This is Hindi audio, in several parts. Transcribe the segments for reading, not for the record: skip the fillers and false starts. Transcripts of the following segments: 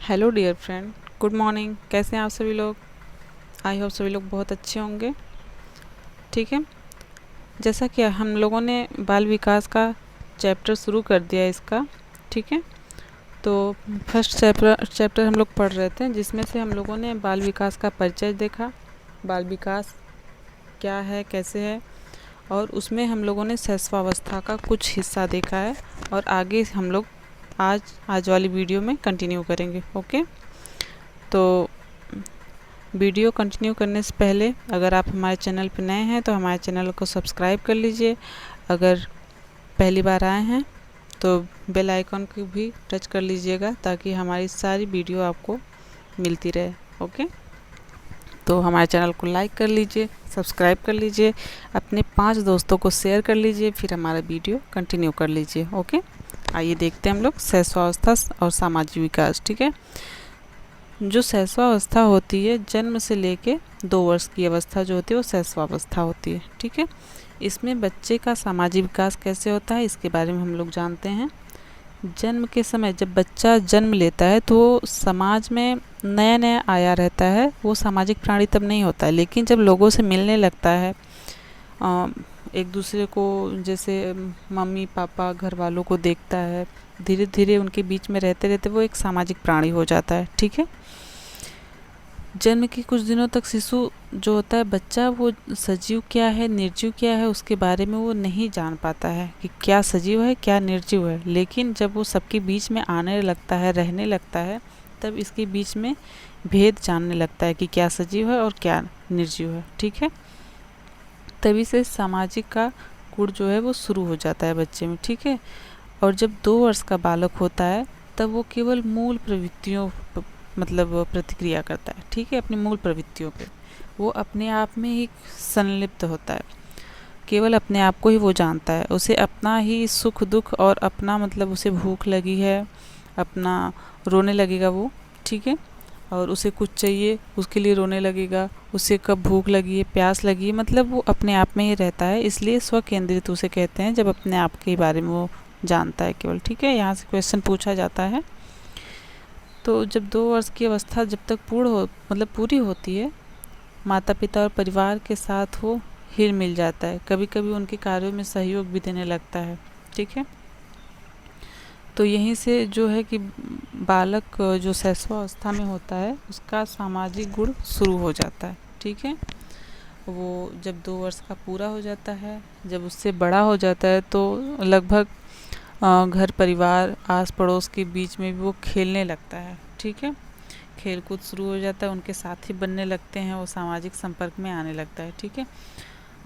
Hello dear friend, good morning. कैसे हैं आप सभी लोग? आई होप सभी लोग बहुत अच्छे होंगे। ठीक है, जैसा कि हम लोगों ने बाल विकास का चैप्टर शुरू कर दिया है इसका। ठीक है, तो फर्स्ट चैप्टर हम लोग पढ़ रहे थे, जिसमें से हम लोगों ने बाल विकास का परिचय देखा, बाल विकास क्या है, कैसे है, और उसमें हम लोगों ने शैशवावस्था का कुछ हिस्सा देखा है। और आगे हम लोग आज वाली वीडियो में कंटिन्यू करेंगे। ओके, तो वीडियो कंटिन्यू करने से पहले अगर आप हमारे चैनल पर नए हैं तो हमारे चैनल को सब्सक्राइब कर लीजिए। अगर पहली बार आए हैं तो बेल आइकन को भी टच कर लीजिएगा, ताकि हमारी सारी वीडियो आपको मिलती रहे। ओके, तो हमारे चैनल को लाइक कर लीजिए, सब्सक्राइब कर लीजिए, अपने 5 दोस्तों को शेयर कर लीजिए, फिर हमारा वीडियो कंटिन्यू कर लीजिए। ओके, आइए देखते हैं हम लोग शैशवावस्था और सामाजिक विकास। ठीक है, जो शैशवावस्था होती है, जन्म से लेके 2 वर्ष की अवस्था जो होती है वो शैशवावस्था होती है। ठीक है, इसमें बच्चे का सामाजिक विकास कैसे होता है इसके बारे में हम लोग जानते हैं। जन्म के समय जब बच्चा जन्म लेता है तो वो समाज में नया नया आया रहता है, वो सामाजिक प्राणी तब नहीं होता है। लेकिन जब लोगों से मिलने लगता है, एक दूसरे को, जैसे मम्मी पापा घर वालों को देखता है, धीरे धीरे उनके बीच में रहते रहते वो एक सामाजिक प्राणी हो जाता है। ठीक है, जन्म के कुछ दिनों तक शिशु जो होता है, बच्चा, वो सजीव क्या है निर्जीव क्या है उसके बारे में वो नहीं जान पाता है कि क्या सजीव है क्या निर्जीव है। लेकिन जब वो सबके बीच में आने लगता है, रहने लगता है, तब इसके बीच में भेद जानने लगता है कि क्या सजीव है और क्या निर्जीव है। ठीक है, तभी से सामाजिक का गुण जो है वो शुरू हो जाता है बच्चे में। ठीक है, और जब 2 वर्ष का बालक होता है तब वो केवल मूल प्रवृत्तियों मतलब प्रतिक्रिया करता है। ठीक है, अपनी मूल प्रवृत्तियों पे वो अपने आप में ही संलिप्त होता है, केवल अपने आप को ही वो जानता है, उसे अपना ही सुख दुख और अपना मतलब उसे भूख लगी है, अपना रोने लगेगा वो। ठीक है, और उसे कुछ चाहिए उसके लिए रोने लगेगा, उसे कब भूख लगी है प्यास लगी है, मतलब वो अपने आप में ही रहता है, इसलिए स्व केंद्रित उसे कहते हैं, जब अपने आप के बारे में वो जानता है केवल। ठीक है, यहाँ से क्वेश्चन पूछा जाता है। तो जब 2 वर्ष की अवस्था जब तक पूरी होती है, माता पिता और परिवार के साथ वो हिल मिल जाता है, कभी कभी उनके कार्यों में सहयोग भी देने लगता है। ठीक है, तो यहीं से जो है कि बालक जो शैशवावस्था में होता है उसका सामाजिक गुण शुरू हो जाता है। ठीक है, वो जब 2 वर्ष का पूरा हो जाता है, जब उससे बड़ा हो जाता है तो लगभग घर परिवार आस पड़ोस के बीच में भी वो खेलने लगता है। ठीक है, खेल कूद शुरू हो जाता है, उनके साथी बनने लगते हैं, वो सामाजिक संपर्क में आने लगता है। ठीक है,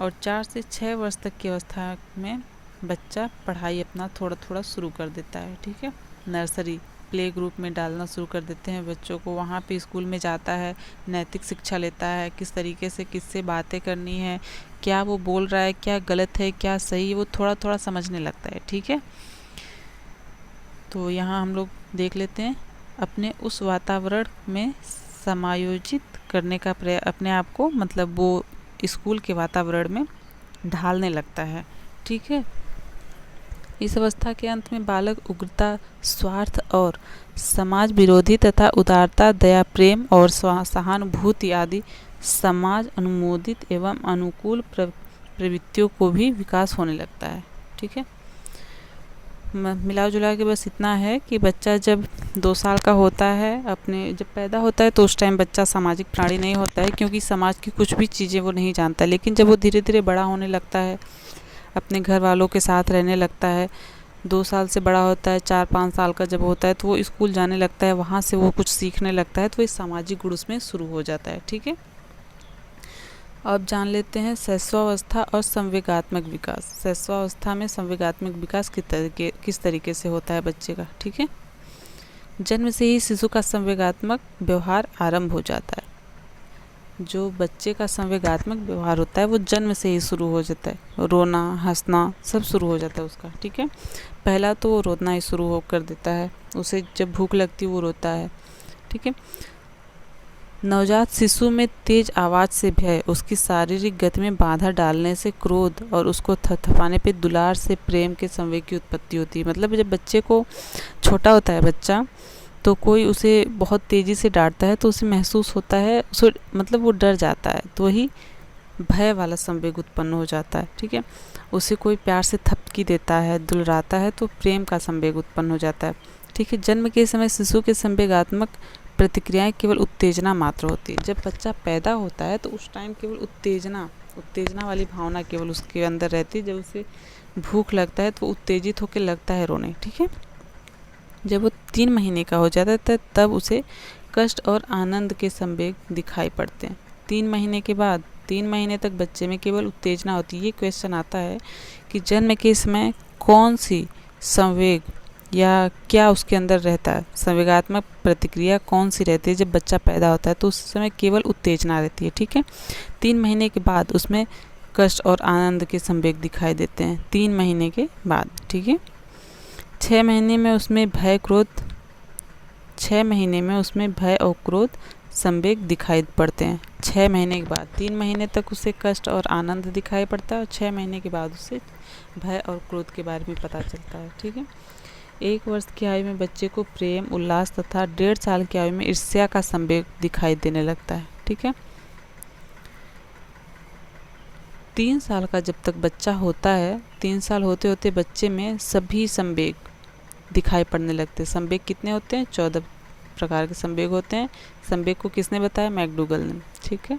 और 4 से 6 वर्ष तक की अवस्था में बच्चा पढ़ाई अपना थोड़ा थोड़ा शुरू कर देता है। ठीक है, नर्सरी प्ले ग्रुप में डालना शुरू कर देते हैं बच्चों को, वहाँ पे स्कूल में जाता है, नैतिक शिक्षा लेता है, किस तरीके से किससे बातें करनी है, क्या वो बोल रहा है क्या गलत है क्या सही है, वो थोड़ा थोड़ा समझने लगता है। ठीक है, तो यहाँ हम लोग देख लेते हैं, अपने उस वातावरण में समायोजित करने का अपने आप को, मतलब वो स्कूल के वातावरण में ढालने लगता है। ठीक है, इस अवस्था के अंत में बालक उग्रता, स्वार्थ और समाज विरोधी तथा उदारता, दया, प्रेम और सहानुभूति आदि समाज अनुमोदित एवं अनुकूल प्रवृत्तियों को भी विकास होने लगता है। ठीक है, मिला जुला के बस इतना है कि बच्चा जब 2 साल का होता है, अपने जब पैदा होता है तो उस टाइम बच्चा सामाजिक प्राणी नहीं होता है, क्योंकि समाज की कुछ भी चीज़ें वो नहीं जानता। लेकिन जब वो धीरे धीरे बड़ा होने लगता है, अपने घर वालों के साथ रहने लगता है, 2 साल से बड़ा होता है, 4-5 साल का जब होता है तो वो स्कूल जाने लगता है, वहाँ से वो कुछ सीखने लगता है, तो ये सामाजिक गुण उसमें शुरू हो जाता है। ठीक है, अब जान लेते हैं शैशवावस्था और संवेगात्मक विकास। शैशवावस्था में संवेगात्मक विकास किस तरीके से होता है बच्चे का। ठीक है, जन्म से ही शिशु का संवेगात्मक व्यवहार आरंभ हो जाता है। जो बच्चे का संवेगात्मक व्यवहार होता है वो जन्म से ही शुरू हो जाता है, रोना हंसना सब शुरू हो जाता है उसका। ठीक है, पहला तो वो रोना ही शुरू हो कर देता है, उसे जब भूख लगती है वो रोता है। ठीक है, नवजात शिशु में तेज आवाज़ से भय, उसकी शारीरिक गति में बाधा डालने से क्रोध और उसको थपथपाने पे दुलार से प्रेम के संवेग की उत्पत्ति होती है। मतलब जब बच्चे को, छोटा होता है बच्चा, तो कोई उसे बहुत तेज़ी से डांटता है तो उसे महसूस होता है, उसे मतलब वो डर जाता है, तो वही भय वाला संवेग उत्पन्न हो जाता है। ठीक है, उसे कोई प्यार से थपकी देता है, दुलराता है तो प्रेम का संवेग उत्पन्न हो जाता है। ठीक है, जन्म के समय शिशु के संवेगात्मक प्रतिक्रियाएं केवल उत्तेजना मात्र होती है। जब बच्चा पैदा होता है तो उस टाइम केवल उत्तेजना वाली भावना केवल उसके अंदर रहती है। जब उसे भूख लगता है तो उत्तेजित होकर लगता है रोने। ठीक है, जब वो 3 महीने का हो जाता है तब उसे कष्ट और आनंद के संवेग दिखाई पड़ते हैं। 3 महीने के बाद 3 महीने तक बच्चे में केवल उत्तेजना होती है। ये क्वेश्चन आता है कि जन्म के समय कौन सी संवेग या क्या उसके अंदर रहता है, संवेगात्मक प्रतिक्रिया कौन सी रहती है जब बच्चा पैदा होता है, तो उस समय केवल उत्तेजना रहती है। ठीक है, 3 महीने के बाद उसमें कष्ट और आनंद के संवेग दिखाई देते हैं 3 महीने के बाद। ठीक है, 6 महीने में उसमें भय और क्रोध संवेग दिखाई पड़ते हैं। 6 महीने के बाद 3 महीने तक उसे कष्ट और आनंद दिखाई पड़ता है और 6 महीने के बाद उसे भय और क्रोध के बारे में पता चलता है। ठीक है, 1 वर्ष की आयु में बच्चे को प्रेम, उल्लास तथा 1.5 साल की आयु में ईर्ष्या का संवेग दिखाई देने लगता है। ठीक है, 3 साल का जब तक बच्चा होता है, 3 साल होते होते बच्चे में सभी संवेग दिखाई पड़ने लगते हैं। संवेग कितने होते हैं? 14 प्रकार के संवेग होते हैं। संवेग को किसने बताया? मैकडूगल ने। ठीक है,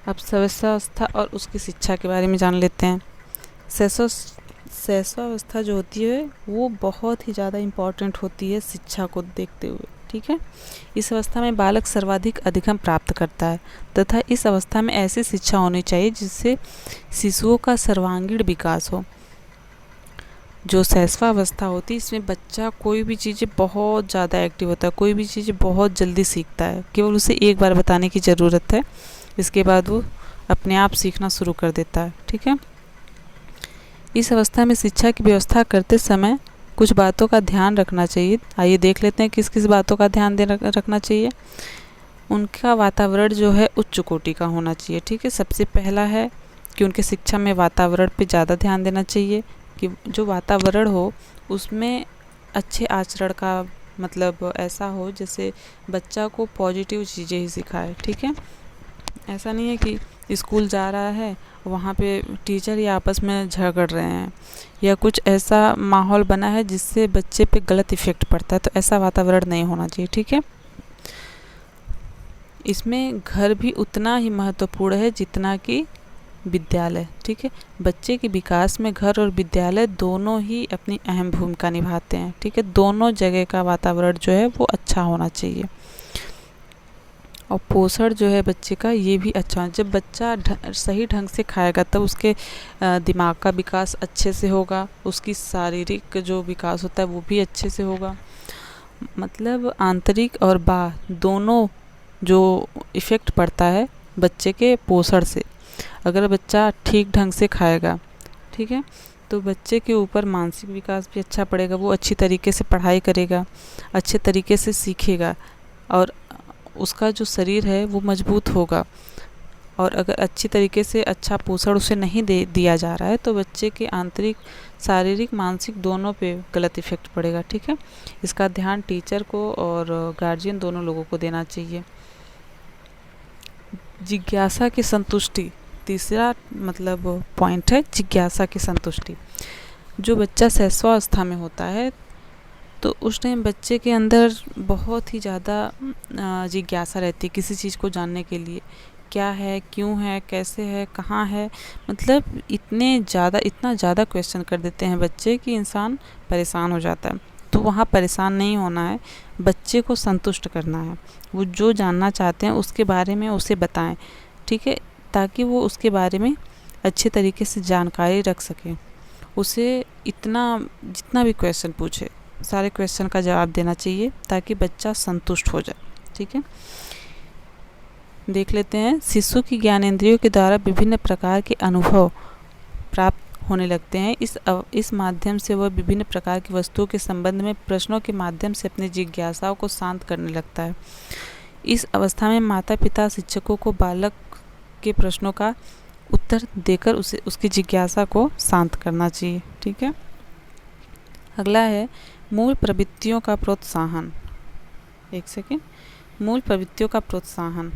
अब शैशवावस्था और उसकी शिक्षा के बारे में जान लेते हैं। शैशवावस्था जो होती है वो बहुत ही ज़्यादा इम्पॉर्टेंट होती है शिक्षा को देखते हुए। ठीक है, इस अवस्था में बालक सर्वाधिक अधिगम प्राप्त करता है तथा इस अवस्था में ऐसी शिक्षा होनी चाहिए जिससे शिशुओं का सर्वांगीण विकास हो। जो शैशवावस्था होती है इसमें बच्चा कोई भी चीज़ें बहुत ज़्यादा एक्टिव होता है, कोई भी चीज़ें बहुत जल्दी सीखता है। केवल उसे एक बार बताने की ज़रूरत है, इसके बाद वो अपने आप सीखना शुरू कर देता है। ठीक है, इस अवस्था में शिक्षा की व्यवस्था करते समय कुछ बातों का ध्यान रखना चाहिए। आइए देख लेते हैं किस किस बातों का ध्यान रखना चाहिए। उनका वातावरण जो है उच्च कोटि का होना चाहिए। ठीक है, सबसे पहला है कि उनके शिक्षा में वातावरण पे ज़्यादा ध्यान देना चाहिए कि जो वातावरण हो उसमें अच्छे आचरण का मतलब ऐसा हो जैसे बच्चा को पॉजिटिव चीज़ें ही सिखाए। ठीक है, ऐसा नहीं है कि स्कूल जा रहा है वहाँ पे टीचर या आपस में झगड़ रहे हैं या कुछ ऐसा माहौल बना है जिससे बच्चे पे गलत इफ़ेक्ट पड़ता है, तो ऐसा वातावरण नहीं होना चाहिए। ठीक है, इसमें घर भी उतना ही महत्वपूर्ण है जितना कि विद्यालय। ठीक है, बच्चे के विकास में घर और विद्यालय दोनों ही अपनी अहम भूमिका निभाते हैं। ठीक है, दोनों जगह का वातावरण जो है वो अच्छा होना चाहिए और पोषण जो है बच्चे का ये भी अच्छा है। जब बच्चा सही ढंग से खाएगा तब उसके दिमाग का विकास अच्छे से होगा, उसकी शारीरिक जो विकास होता है वो भी अच्छे से होगा। मतलब आंतरिक और बाह्य दोनों जो इफ़ेक्ट पड़ता है बच्चे के पोषण से। अगर बच्चा ठीक ढंग से खाएगा, ठीक है, तो बच्चे के ऊपर मानसिक विकास भी अच्छा पड़ेगा, वो अच्छी तरीके से पढ़ाई करेगा, अच्छे तरीके से सीखेगा और उसका जो शरीर है वो मजबूत होगा। और अगर अच्छी तरीके से अच्छा पोषण उसे नहीं दिया जा रहा है तो बच्चे के आंतरिक, शारीरिक, मानसिक दोनों पे गलत इफ़ेक्ट पड़ेगा। ठीक है, इसका ध्यान टीचर को और गार्जियन दोनों लोगों को देना चाहिए। जिज्ञासा की संतुष्टि, तीसरा मतलब पॉइंट है जिज्ञासा की संतुष्टि। जो बच्चा शैशवावस्था में होता है तो उस टाइम बच्चे के अंदर बहुत ही ज़्यादा जिज्ञासा रहती है किसी चीज़ को जानने के लिए, क्या है, क्यों है, कैसे है, कहाँ है। मतलब इतना ज़्यादा क्वेश्चन कर देते हैं बच्चे कि इंसान परेशान हो जाता है। तो वहाँ परेशान नहीं होना है, बच्चे को संतुष्ट करना है। वो जो जानना चाहते हैं उसके बारे में उसे बताएं। ठीक है, ताकि वो उसके बारे में अच्छे तरीके से जानकारी रख सके। उसे जितना भी क्वेश्चन पूछे सारे क्वेश्चन का जवाब देना चाहिए ताकि बच्चा संतुष्ट हो जाए। ठीक है, देख लेते हैं। शिशु की ज्ञानेंद्रियों के द्वारा विभिन्न प्रकार के अनुभव प्राप्त होने लगते हैं। इस माध्यम से वह विभिन्न प्रकार की वस्तुओं के संबंध में प्रश्नों के माध्यम से अपनी जिज्ञासाओं को शांत करने लगता है। इस अवस्था में माता पिता शिक्षकों को बालक के प्रश्नों का उत्तर देकर उसे उसकी जिज्ञासा को शांत करना चाहिए। ठीक है। अगला है मूल प्रवृत्तियों का प्रोत्साहन। एक सेकेंड। मूल प्रवृत्तियों का प्रोत्साहन।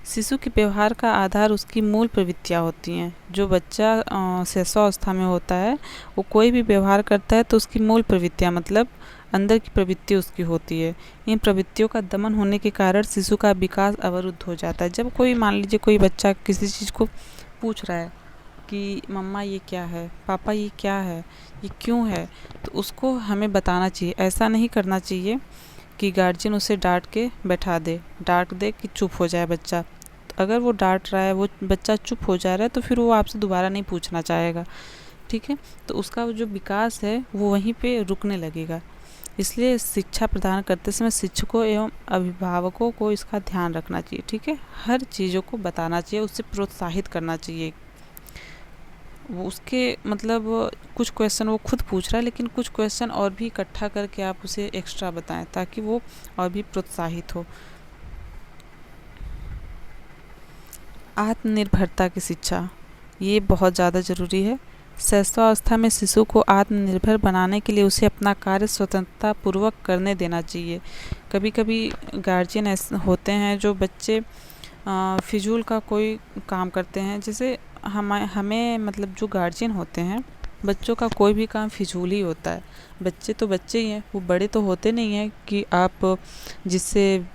शिशु के व्यवहार का आधार उसकी मूल प्रवृत्तियाँ होती हैं। जो बच्चा शैशवावस्था में होता है वो कोई भी व्यवहार करता है तो उसकी मूल प्रवृत्तियाँ मतलब अंदर की प्रवृत्ति उसकी होती है। इन प्रवृत्तियों का दमन होने के कारण शिशु का विकास अवरुद्ध हो जाता है। जब कोई मान लीजिए कोई बच्चा किसी चीज़ को पूछ रहा है कि मम्मा ये क्या है, पापा ये क्या है, ये क्यों है, तो उसको हमें बताना चाहिए। ऐसा नहीं करना चाहिए कि गार्जियन उसे डांट के बैठा दे, डांट दे कि चुप हो जाए बच्चा। अगर वो डांट रहा है, वो बच्चा चुप हो जा रहा है तो फिर वो आपसे दोबारा नहीं पूछना चाहेगा। ठीक है। तो उसका जो विकास है वो वहीं पे रुकने लगेगा। इसलिए शिक्षा प्रदान करते समय शिक्षकों एवं अभिभावकों को इसका ध्यान रखना चाहिए। ठीक है। हर चीज़ों को बताना चाहिए, उससे प्रोत्साहित करना चाहिए। वो उसके मतलब कुछ क्वेश्चन वो खुद पूछ रहा है लेकिन कुछ क्वेश्चन और भी इकट्ठा करके आप उसे एक्स्ट्रा बताएं ताकि वो और भी प्रोत्साहित हो। आत्मनिर्भरता की शिक्षा, ये बहुत ज़्यादा ज़रूरी है। शैशवावस्था में शिशु को आत्मनिर्भर बनाने के लिए उसे अपना कार्य स्वतंत्रता पूर्वक करने देना चाहिए। कभी कभी गार्जियन ऐसे होते हैं जो बच्चे फिजूल का कोई काम करते हैं। जैसे हमें मतलब जो गार्जियन होते हैं, बच्चों का कोई भी काम फिजूल ही होता है। बच्चे तो बच्चे ही हैं, वो बड़े तो होते नहीं हैं कि आप जिससे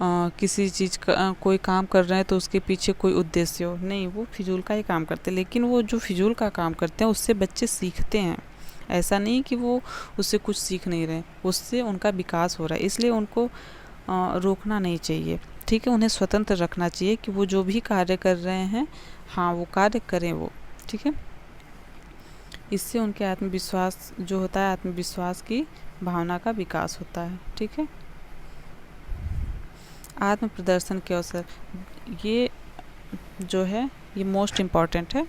किसी चीज़ का कोई काम कर रहे हैं तो उसके पीछे कोई उद्देश्य हो। नहीं, वो फिजूल का ही काम करते हैं। लेकिन वो जो फिजूल का काम करते हैं उससे बच्चे सीखते हैं। ऐसा नहीं कि वो उससे कुछ सीख नहीं रहे, उससे उनका विकास हो रहा है। इसलिए उनको रोकना नहीं चाहिए। ठीक है। उन्हें स्वतंत्र रखना चाहिए कि वो जो भी कार्य कर रहे हैं, हाँ, वो कार्य करें वो। ठीक है। इससे उनके आत्मविश्वास जो होता है, आत्मविश्वास की भावना का विकास होता है। ठीक है। आत्म प्रदर्शन के अवसर, ये जो है ये मोस्ट इम्पॉर्टेंट है।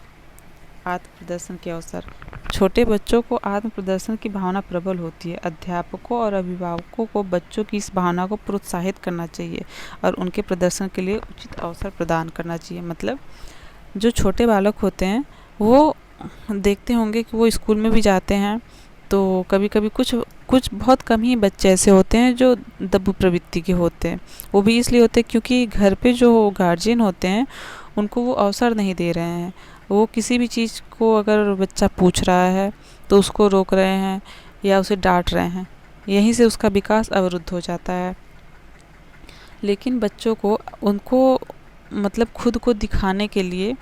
आत्म प्रदर्शन के अवसर, छोटे बच्चों को आत्म प्रदर्शन की भावना प्रबल होती है। अध्यापकों और अभिभावकों को बच्चों की इस भावना को प्रोत्साहित करना चाहिए और उनके प्रदर्शन के लिए उचित अवसर प्रदान करना चाहिए। मतलब जो छोटे बालक होते हैं वो देखते होंगे कि वो स्कूल में भी जाते हैं तो कभी कभी कुछ बहुत कम ही बच्चे ऐसे होते हैं जो दब्बू प्रवृत्ति के होते हैं। वो भी इसलिए होते हैं क्योंकि घर पे जो गार्जियन होते हैं उनको वो अवसर नहीं दे रहे हैं। वो किसी भी चीज़ को अगर बच्चा पूछ रहा है तो उसको रोक रहे हैं या उसे डांट रहे हैं, यहीं से उसका विकास अवरुद्ध हो जाता है। लेकिन बच्चों को उनको मतलब खुद को दिखाने के लिए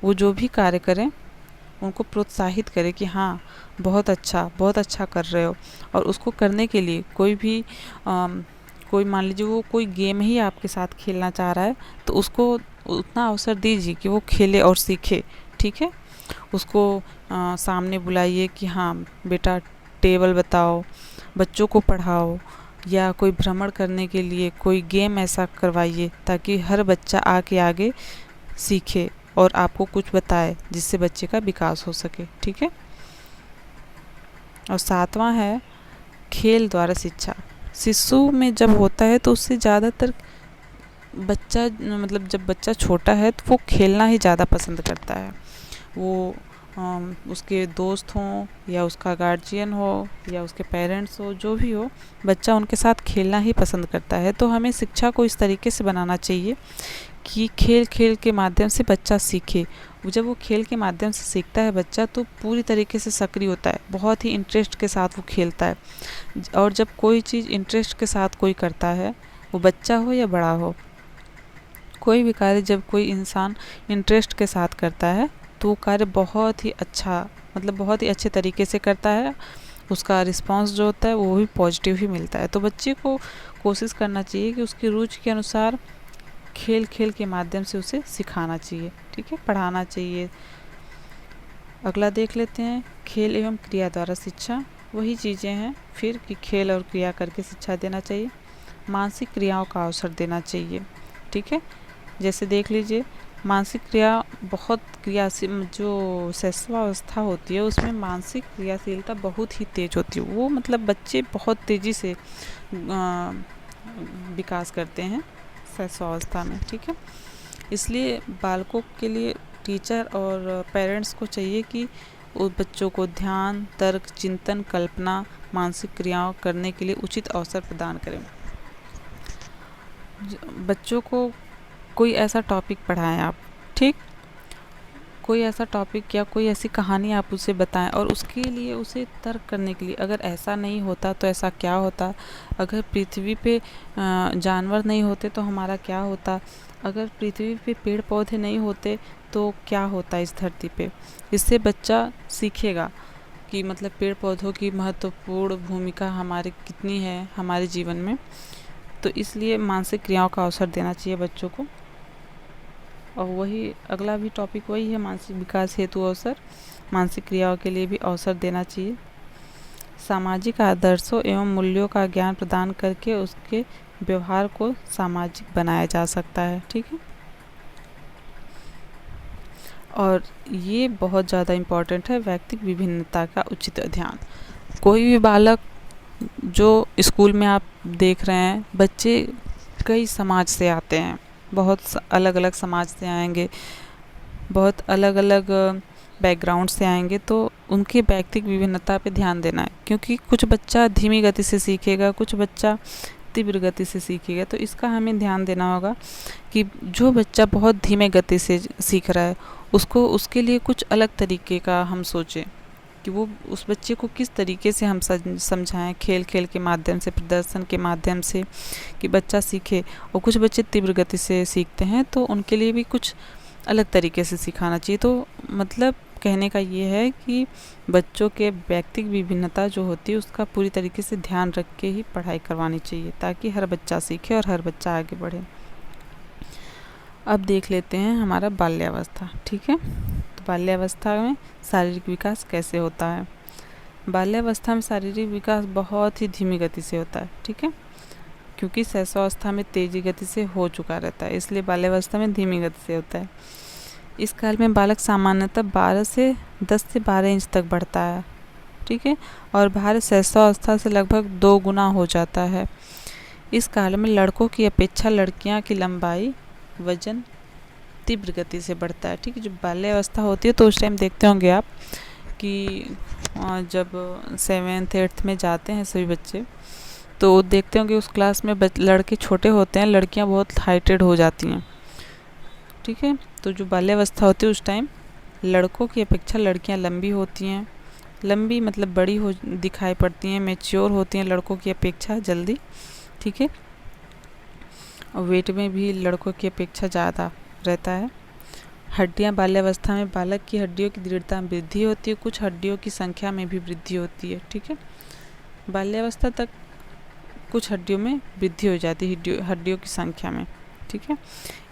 वो जो भी कार्य करें उनको प्रोत्साहित करें कि हाँ, बहुत अच्छा कर रहे हो। और उसको करने के लिए कोई भी कोई मान लीजिए वो कोई गेम ही आपके साथ खेलना चाह रहा है तो उसको उतना अवसर दीजिए कि वो खेले और सीखे। ठीक है। उसको सामने बुलाइए कि हाँ बेटा, टेबल बताओ, बच्चों को पढ़ाओ, या कोई भ्रमण करने के लिए कोई गेम ऐसा करवाइए ताकि हर बच्चा आगे सीखे और आपको कुछ बताए जिससे बच्चे का विकास हो सके। ठीक है। और 7वां है खेल द्वारा शिक्षा। शिशु में जब होता है तो उससे ज़्यादातर बच्चा मतलब जब बच्चा छोटा है तो वो खेलना ही ज़्यादा पसंद करता है। वो उसके दोस्त हों या उसका गार्जियन हो या उसके पेरेंट्स हो, जो भी हो, बच्चा उनके साथ खेलना ही पसंद करता है। तो हमें शिक्षा को इस तरीके से बनाना चाहिए कि खेल के माध्यम से बच्चा सीखे। जब वो खेल के माध्यम से सीखता है बच्चा तो पूरी तरीके से सक्रिय होता है, बहुत ही इंटरेस्ट के साथ वो खेलता है। और जब कोई चीज़ इंटरेस्ट के साथ कोई करता है, वो बच्चा हो या बड़ा हो, कोई भी कार्य जब कोई इंसान इंटरेस्ट के साथ करता है तो वो कार्य बहुत ही अच्छा मतलब बहुत ही अच्छे तरीके से करता है। उसका रिस्पांस जो होता है वो भी पॉजिटिव ही मिलता है। तो बच्चे को कोशिश करना चाहिए कि उसकी रुचि के अनुसार खेल के माध्यम से उसे सिखाना चाहिए। ठीक है। पढ़ाना चाहिए। अगला देख लेते हैं खेल एवं क्रिया द्वारा शिक्षा। वही चीज़ें हैं फिर कि खेल और क्रिया करके शिक्षा देना चाहिए। मानसिक क्रियाओं का अवसर देना चाहिए। ठीक है। जैसे देख लीजिए, मानसिक क्रिया बहुत क्रियाशील जो शैशवावस्था होती है उसमें मानसिक क्रियाशीलता बहुत ही तेज होती है। वो मतलब बच्चे बहुत तेज़ी से विकास करते हैं शैशवावस्था में। ठीक है। इसलिए बालकों के लिए टीचर और पेरेंट्स को चाहिए कि उस बच्चों को ध्यान, तर्क, चिंतन, कल्पना, मानसिक क्रियाओं करने के लिए उचित अवसर प्रदान करें। बच्चों को कोई ऐसा टॉपिक पढ़ाएं आप, ठीक, कोई ऐसा टॉपिक या कोई ऐसी कहानी आप उसे बताएं और उसके लिए उसे तर्क करने के लिए, अगर ऐसा नहीं होता तो ऐसा क्या होता, अगर पृथ्वी पे जानवर नहीं होते तो हमारा क्या होता, अगर पृथ्वी पे पेड़ पौधे नहीं होते तो क्या होता इस धरती पे। इससे बच्चा सीखेगा कि मतलब पेड़ पौधों की महत्वपूर्ण भूमिका हमारे कितनी है हमारे जीवन में। तो इसलिए मानसिक क्रियाओं का अवसर देना चाहिए बच्चों को। और वही अगला भी टॉपिक वही है, मानसिक विकास हेतु अवसर, मानसिक क्रियाओं के लिए भी अवसर देना चाहिए। सामाजिक आदर्शों एवं मूल्यों का ज्ञान प्रदान करके उसके व्यवहार को सामाजिक बनाया जा सकता है, ठीक है। और ये बहुत ज़्यादा इम्पॉर्टेंट है, व्यक्तिगत विभिन्नता का उचित ध्यान। कोई भी बालक जो स्कूल में आप देख रहे हैं, बच्चे कई समाज से आते हैं, बहुत अलग अलग समाज से आएंगे, बहुत अलग अलग बैकग्राउंड से आएंगे, तो उनकी व्यक्तिगत विभिन्नता पे ध्यान देना है, क्योंकि कुछ बच्चा धीमी गति से सीखेगा, कुछ बच्चा तीव्र गति से सीखेगा। तो इसका हमें ध्यान देना होगा कि जो बच्चा बहुत धीमे गति से सीख रहा है उसको, उसके लिए कुछ अलग तरीके का हम सोचें कि वो उस बच्चे को किस तरीके से हम समझाएं, खेल खेल के माध्यम से, प्रदर्शन के माध्यम से, कि बच्चा सीखे। और कुछ बच्चे तीव्र गति से सीखते हैं तो उनके लिए भी कुछ अलग तरीके से सिखाना चाहिए। तो मतलब कहने का ये है कि बच्चों के व्यक्तिगत विभिन्नता जो होती है उसका पूरी तरीके से ध्यान रख के ही पढ़ाई करवानी चाहिए, ताकि हर बच्चा सीखे और हर बच्चा आगे बढ़े। अब देख लेते हैं हमारा बाल्यावस्था, ठीक है। तो बाल्यावस्था में शारीरिक विकास कैसे होता है। बाल्यावस्था में शारीरिक विकास बहुत ही धीमी गति से होता है, ठीक है, क्योंकि शैशवावस्था में तेजी गति से हो चुका रहता है, इसलिए बाल्यावस्था में धीमी गति से होता है। इस काल में बालक सामान्यतः 10 से 12 इंच तक बढ़ता है, ठीक है, और भार शैशवावस्था से लगभग 2 गुना हो जाता है। इस काल में लड़कों की अपेक्षा लड़कियां की लंबाई, वजन तीव्र गति से बढ़ता है, ठीक है। जब बाल्यावस्था होती है तो उस टाइम देखते होंगे आप कि जब 7th 8th में जाते हैं सभी बच्चे, तो देखते होंगे उस क्लास में लड़के छोटे होते हैं, लड़कियां बहुत हाइटेड हो जाती हैं, ठीक है। तो जो बाल्यावस्था होती है उस टाइम लड़कों की अपेक्षा लड़कियां लंबी होती हैं, लंबी मतलब बड़ी हो दिखाई पड़ती हैं, मैच्योर होती हैं लड़कों की अपेक्षा जल्दी, ठीक है। और वेट में भी लड़कों की अपेक्षा ज़्यादा रहता है। हड्डियां बाल्यावस्था में बालक की हड्डियों की दृढ़ता में वृद्धि होती है, कुछ हड्डियों की संख्या में भी वृद्धि होती है, ठीक है। बाल्यावस्था तक कुछ हड्डियों में वृद्धि हो जाती है, हड्डियों की संख्या में, ठीक है।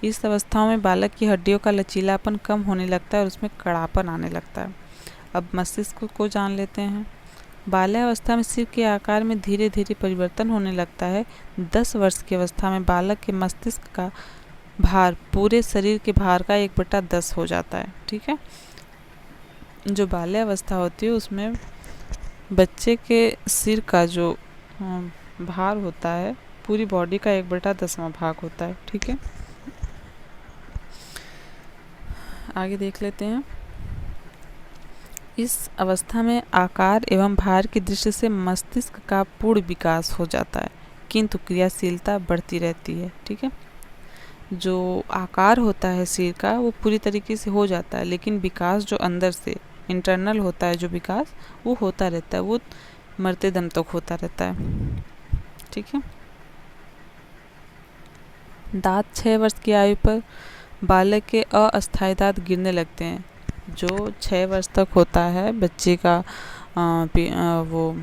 इस अवस्थाओं में बालक की हड्डियों का लचीलापन कम होने लगता है और उसमें कड़ापन आने लगता है। अब मस्तिष्क को जान लेते हैं। बाल्यावस्था में सिर के आकार में धीरे धीरे परिवर्तन होने लगता है। 10 वर्ष की अवस्था में बालक के मस्तिष्क का भार पूरे शरीर के भार का 1/10 हो जाता है, ठीक है। जो बाल्यावस्था होती है उसमें बच्चे के सिर का जो भार होता है पूरी बॉडी का 1/10वां भाग होता है, ठीक है। आगे देख लेते हैं। इस अवस्था में आकार एवं भार की दृष्टि से मस्तिष्क का पूर्ण विकास हो जाता है, किंतु क्रियाशीलता बढ़ती रहती है, ठीक है। जो आकार होता है सिर का वो पूरी तरीके से हो जाता है, लेकिन विकास जो अंदर से इंटरनल होता है, जो विकास वो होता रहता है, वो मरते दम तक होता रहता है, ठीक है। दांत 6 वर्ष की आयु पर बालक के अस्थायी दांत गिरने लगते हैं। जो 6 वर्ष तक होता है बच्चे का वो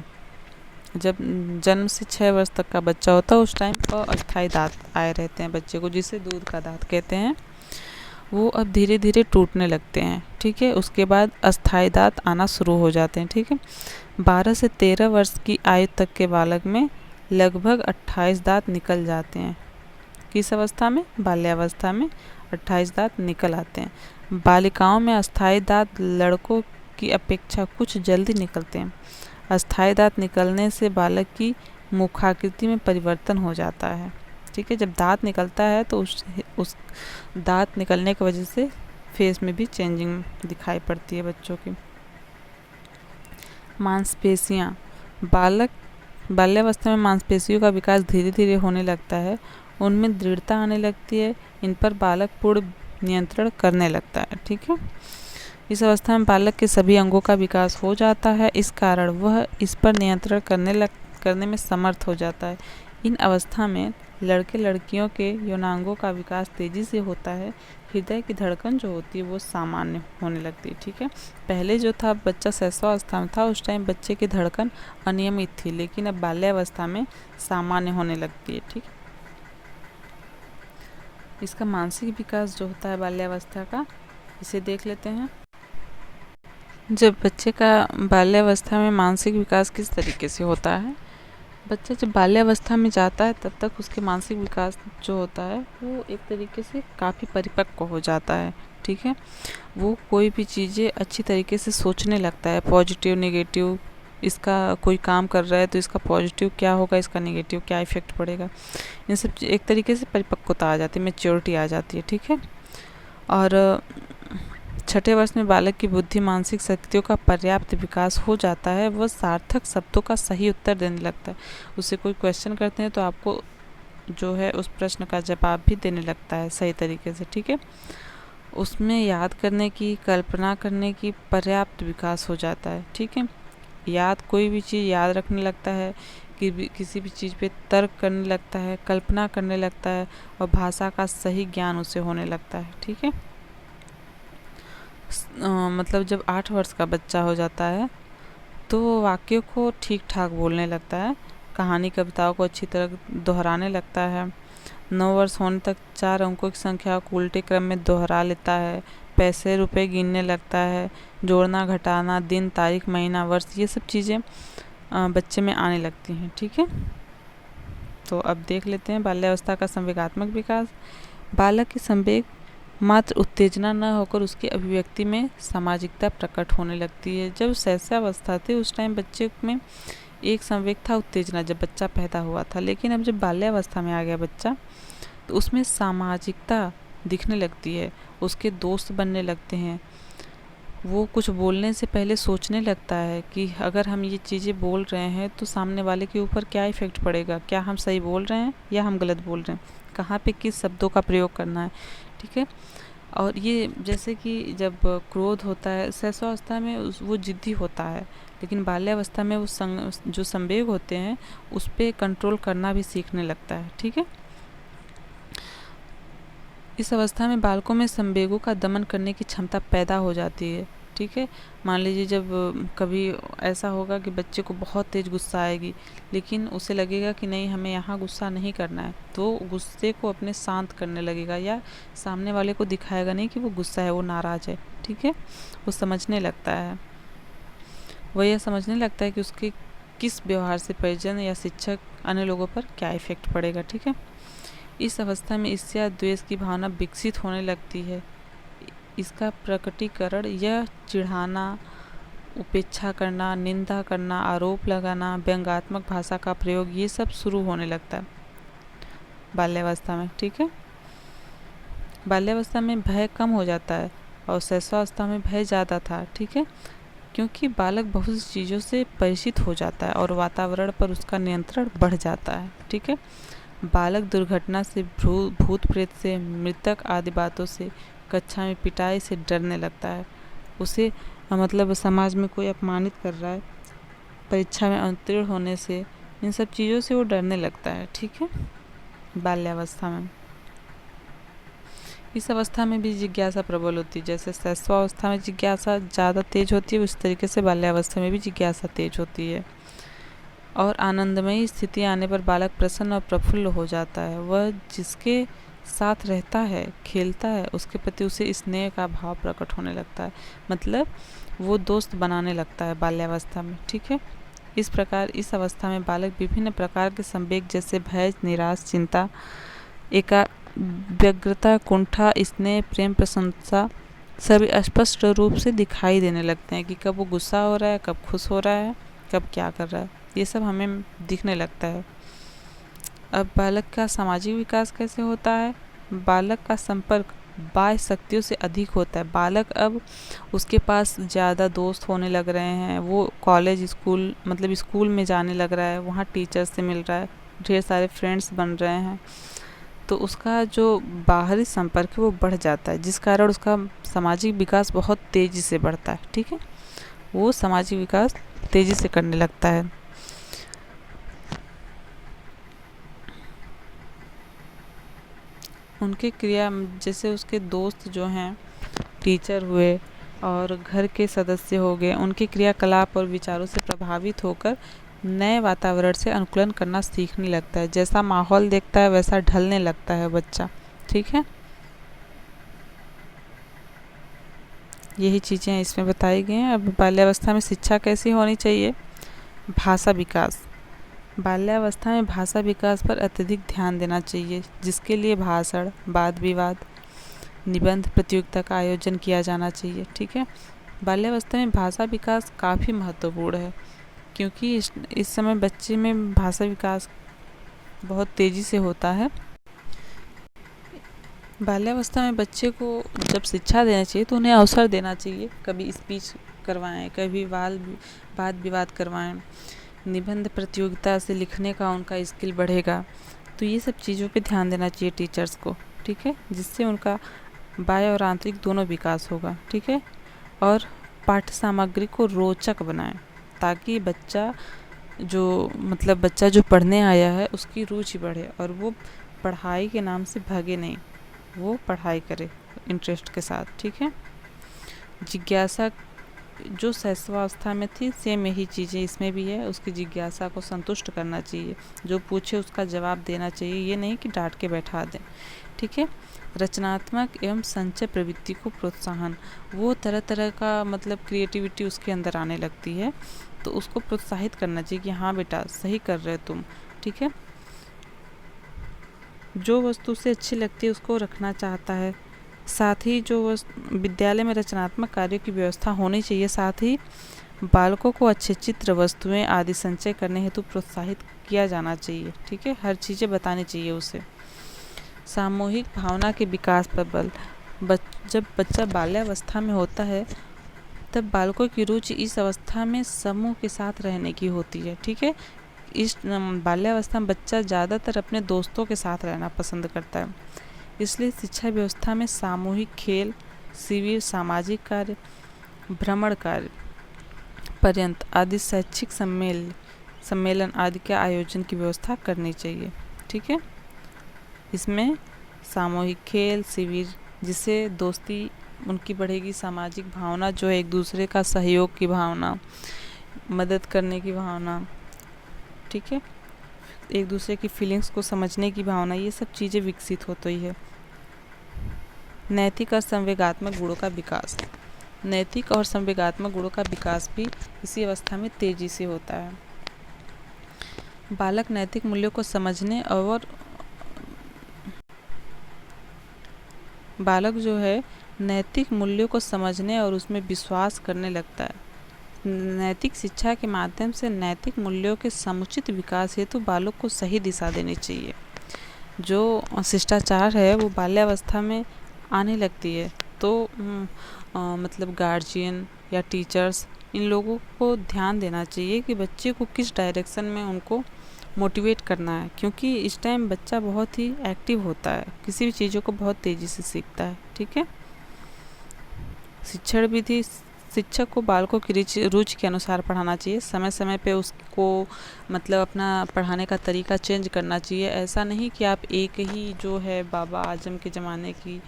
जब जन्म से 6 वर्ष तक का बच्चा होता है उस टाइम अस्थायी दांत आए रहते हैं बच्चे को, जिसे दूध का दांत कहते हैं। वो अब धीरे धीरे टूटने लगते हैं, ठीक है। उसके बाद अस्थायी दांत आना शुरू हो जाते हैं, ठीक है। 12 से 13 वर्ष की आयु तक के बालक में लगभग 28 दांत निकल जाते हैं। किस अवस्था में? बाल्यावस्था में 28 दांत निकल आते हैं। बालिकाओं में अस्थायी दांत लड़कों की अपेक्षा कुछ जल्दी निकलते हैं। अस्थायी दांत निकलने से बालक की मुखाकृति में परिवर्तन हो जाता है, ठीक है। जब दांत निकलता है तो उस दांत निकलने की वजह से फेस में भी चेंजिंग दिखाई पड़ती है बच्चों की। मांसपेशियाँ, बाल्यावस्था में मांसपेशियों का विकास धीरे धीरे होने लगता है, उनमें दृढ़ता आने लगती है, इन पर बालक पूर्ण नियंत्रण करने लगता है। ठीक है, इस अवस्था में बालक के सभी अंगों का विकास हो जाता है, इस कारण वह इस पर नियंत्रण करने में समर्थ हो जाता है। इन अवस्था में लड़के लड़कियों के यौनांगों का विकास तेजी से होता है, हृदय की धड़कन जो होती है वो सामान्य होने लगती है। ठीक है, पहले जो था बच्चा शैशवावस्था में था, उस टाइम बच्चे की धड़कन अनियमित थी, लेकिन अब बाल्यावस्था में सामान्य होने लगती है। ठीक है, इसका मानसिक विकास जो होता है बाल्यावस्था का, इसे देख लेते हैं। जब बच्चे का बाल्यावस्था में मानसिक विकास किस तरीके से होता है, बच्चा जब बाल्यावस्था में जाता है तब तक उसके मानसिक विकास जो होता है वो एक तरीके से काफ़ी परिपक्व हो जाता है। ठीक है, वो कोई भी चीज़ें अच्छी तरीके से सोचने लगता है, पॉजिटिव नेगेटिव, इसका कोई काम कर रहा है तो इसका पॉजिटिव क्या होगा, इसका नेगेटिव क्या इफ़ेक्ट पड़ेगा, इन सब एक तरीके से परिपक्वता आ जाती है, मैच्योरिटी आ जाती है। ठीक है, और छठे वर्ष में बालक की बुद्धि मानसिक शक्तियों का पर्याप्त विकास हो जाता है, वह सार्थक शब्दों का सही उत्तर देने लगता है। उससे कोई क्वेश्चन करते हैं तो आपको जो है उस प्रश्न का जवाब भी देने लगता है सही तरीके से। ठीक है, उसमें याद करने की, कल्पना करने की पर्याप्त विकास हो जाता है। ठीक है, कोई भी चीज़ याद रखने लगता है, कि किसी भी चीज़ पे तर्क करने लगता है, कल्पना करने लगता है, और भाषा का सही ज्ञान उसे होने लगता है। ठीक है, मतलब जब 8 वर्ष का बच्चा हो जाता है तो वो वाक्यों को ठीक ठाक बोलने लगता है, कहानी कविताओं को अच्छी तरह दोहराने लगता है। 9 वर्ष होने तक 4 अंकों की संख्या को उल्टे क्रम में दोहरा लेता है, पैसे रुपए गिनने लगता है, जोड़ना घटाना, दिन तारीख महीना वर्ष, ये सब चीज़ें बच्चे में आने लगती हैं। ठीक है, तो अब देख लेते हैं बाल्यावस्था का संवेगात्मक विकास। बालक की संवेग मात्र उत्तेजना न होकर उसकी अभिव्यक्ति में सामाजिकता प्रकट होने लगती है। जब शैशवावस्था थी उस टाइम बच्चे में एक संवेग था, उत्तेजना, जब बच्चा पैदा हुआ था, लेकिन अब जब बाल्यावस्था में आ गया बच्चा तो उसमें सामाजिकता दिखने लगती है, उसके दोस्त बनने लगते हैं, वो कुछ बोलने से पहले सोचने लगता है कि अगर हम ये चीज़ें बोल रहे हैं तो सामने वाले के ऊपर क्या इफ़ेक्ट पड़ेगा, क्या हम सही बोल रहे हैं या हम गलत बोल रहे हैं, कहाँ पे किस शब्दों का प्रयोग करना है। ठीक है, और ये जैसे कि जब क्रोध होता है शैशवावस्था में वो जिद्दी होता है, लेकिन बाल्यावस्था में वो जो संवेग होते हैं उस पर कंट्रोल करना भी सीखने लगता है। ठीक है, इस अवस्था में बालकों में संवेगों का दमन करने की क्षमता पैदा हो जाती है। ठीक है, मान लीजिए जब कभी ऐसा होगा कि बच्चे को बहुत तेज़ गुस्सा आएगी, लेकिन उसे लगेगा कि नहीं हमें यहाँ गुस्सा नहीं करना है, तो गुस्से को अपने शांत करने लगेगा, या सामने वाले को दिखाएगा नहीं कि वो गुस्सा है, वो नाराज़ है। ठीक है, वो समझने लगता है, वह यह समझने लगता है कि उसके किस व्यवहार से परिजन या शिक्षक अन्य लोगों पर क्या इफ़ेक्ट पड़ेगा। ठीक है, इस अवस्था में ईर्ष्या द्वेष की भावना विकसित होने लगती है। इसका प्रकटीकरण यह चिढ़ाना, उपेक्षा करना, निंदा करना, आरोप लगाना, व्यंग्यात्मक भाषा का प्रयोग, ये सब शुरू होने लगता है बाल्यावस्था में। ठीक है, बाल्यावस्था में भय कम हो जाता है और शैशवावस्था में भय ज़्यादा था। ठीक है, क्योंकि बालक बहुत सी चीज़ों से परिचित हो जाता है और वातावरण पर उसका नियंत्रण बढ़ जाता है। ठीक है, बालक दुर्घटना से, भूत प्रेत से, मृतक आदि बातों से, कक्षा में पिटाई से डरने लगता है। उसे मतलब समाज में कोई अपमानित कर रहा है, परीक्षा में उत्तीर्ण होने से, इन सब चीज़ों से वो डरने लगता है। ठीक है, बाल्यावस्था में इस अवस्था में भी जिज्ञासा प्रबल होती है। जैसे शैशवावस्था में जिज्ञासा ज़्यादा तेज होती है, उस तरीके से बाल्यावस्था में भी जिज्ञासा तेज होती है। और आनंदमयी स्थिति आने पर बालक प्रसन्न और प्रफुल्ल हो जाता है। वह जिसके साथ रहता है, खेलता है, उसके प्रति उसे स्नेह का भाव प्रकट होने लगता है, मतलब वो दोस्त बनाने लगता है बाल्यावस्था में। ठीक है, इस प्रकार इस अवस्था में बालक विभिन्न प्रकार के संवेग जैसे भय, निराश, चिंता, व्यग्रता, कुंठा, स्नेह, प्रेम, प्रशंसा सभी स्पष्ट रूप से दिखाई देने लगते हैं कि कब वो गुस्सा हो रहा है, कब खुश हो रहा है, कब क्या कर रहा है, ये सब हमें दिखने लगता है। अब बालक का सामाजिक विकास कैसे होता है? बालक का संपर्क बाह्य शक्तियों से अधिक होता है। बालक अब उसके पास ज़्यादा दोस्त होने लग रहे हैं, वो कॉलेज स्कूल मतलब स्कूल में जाने लग रहा है, वहाँ टीचर से मिल रहा है, ढेर सारे फ्रेंड्स बन रहे हैं, तो उसका जो बाहरी संपर्क है वो बढ़ जाता है, जिस कारण उसका सामाजिक विकास बहुत तेज़ी से बढ़ता है। ठीक है, वो सामाजिक विकास तेज़ी से करने लगता है। उनके क्रिया जैसे उसके दोस्त जो हैं, टीचर हुए और घर के सदस्य हो गए, उनके क्रियाकलाप और विचारों से प्रभावित होकर नए वातावरण से अनुकूलन करना सीखने लगता है। जैसा माहौल देखता है वैसा ढलने लगता है बच्चा। ठीक है, यही चीज़ें इसमें बताई गई हैं। अब बाल्यावस्था में शिक्षा कैसी होनी चाहिए? भाषा विकास। बाल्यावस्था में भाषा विकास पर अत्यधिक ध्यान देना चाहिए, जिसके लिए भाषण, वाद विवाद, निबंध प्रतियोगिता का आयोजन किया जाना चाहिए। ठीक है, बाल्यावस्था में भाषा विकास काफ़ी महत्वपूर्ण है, क्योंकि इस समय बच्चे में भाषा विकास बहुत तेज़ी से होता है। बाल्यावस्था में बच्चे को जब शिक्षा देना चाहिए तो उन्हें अवसर देना चाहिए, कभी स्पीच करवाएं, कभी वाद विवाद करवाएं, निबंध प्रतियोगिता से लिखने का उनका स्किल बढ़ेगा। तो ये सब चीज़ों पे ध्यान देना चाहिए टीचर्स को। ठीक है, जिससे उनका बाह्य और आंतरिक दोनों विकास होगा। ठीक है, और पाठ्य सामग्री को रोचक बनाएं, ताकि बच्चा जो पढ़ने आया है उसकी रुचि बढ़े और वो पढ़ाई के नाम से भागे नहीं, वो पढ़ाई करे इंटरेस्ट के साथ। ठीक है, जिज्ञासा जो शैशवावस्था में थी सेम यही चीज़ें इसमें भी है, उसकी जिज्ञासा को संतुष्ट करना चाहिए, जो पूछे उसका जवाब देना चाहिए, ये नहीं कि डांट के बैठा दें। ठीक है, रचनात्मक एवं संचय प्रवृत्ति को प्रोत्साहन, वो तरह तरह का क्रिएटिविटी उसके अंदर आने लगती है, तो उसको प्रोत्साहित करना चाहिए कि हाँ बेटा सही कर रहे हो तुम। ठीक है, जो वस्तु उसे अच्छी लगती है उसको रखना चाहता है। साथ ही विद्यालय में रचनात्मक कार्यों की व्यवस्था होनी चाहिए। साथ ही बालकों को अच्छे चित्र, वस्तुएं आदि संचय करने हेतु प्रोत्साहित किया जाना चाहिए। ठीक है, हर चीज़ें बतानी चाहिए उसे। सामूहिक भावना के विकास पर बल। जब बच्चा बाल्यावस्था में होता है तब बालकों की रुचि इस अवस्था में समूह के साथ रहने की होती है। ठीक है, इस बाल्यावस्था में बच्चा ज़्यादातर अपने दोस्तों के साथ रहना पसंद करता है, इसलिए शिक्षा व्यवस्था में सामूहिक खेल, शिविर, सामाजिक कार्य, भ्रमण कार्य पर्यंत आदि शैक्षिक सम्मेलन आदि के आयोजन की व्यवस्था करनी चाहिए। ठीक है, इसमें सामूहिक खेल, शिविर, जिससे दोस्ती उनकी बढ़ेगी, सामाजिक भावना जो है एक दूसरे का सहयोग की भावना, मदद करने की भावना, ठीक है, एक दूसरे की फीलिंग्स को समझने की भावना, ये सब चीज़ें विकसित होती है। नैतिक और संवेगात्मक गुणों का विकास। नैतिक और संवेगात्मक गुणों का विकास भी इसी अवस्था में तेजी से होता है। बालक नैतिक मूल्यों को समझने और बालक जो है नैतिक मूल्यों को समझने और उसमें विश्वास करने लगता है। नैतिक शिक्षा के माध्यम से नैतिक मूल्यों के समुचित विकास हेतु बालक को सही दिशा देनी चाहिए। जो शिष्टाचार है वो बाल्यावस्था में आने लगती है, तो गार्जियन या टीचर्स इन लोगों को ध्यान देना चाहिए कि बच्चे को किस डायरेक्शन में उनको मोटिवेट करना है, क्योंकि इस टाइम बच्चा बहुत ही एक्टिव होता है, किसी भी चीज़ों को बहुत तेज़ी से सीखता है। ठीक है, शिक्षण विधि, शिक्षक को बालकों की रुचि के अनुसार पढ़ाना चाहिए। समय समय पे उसको अपना पढ़ाने का तरीका चेंज करना चाहिए। ऐसा नहीं कि आप एक ही जो है बाबा आजम के ज़माने की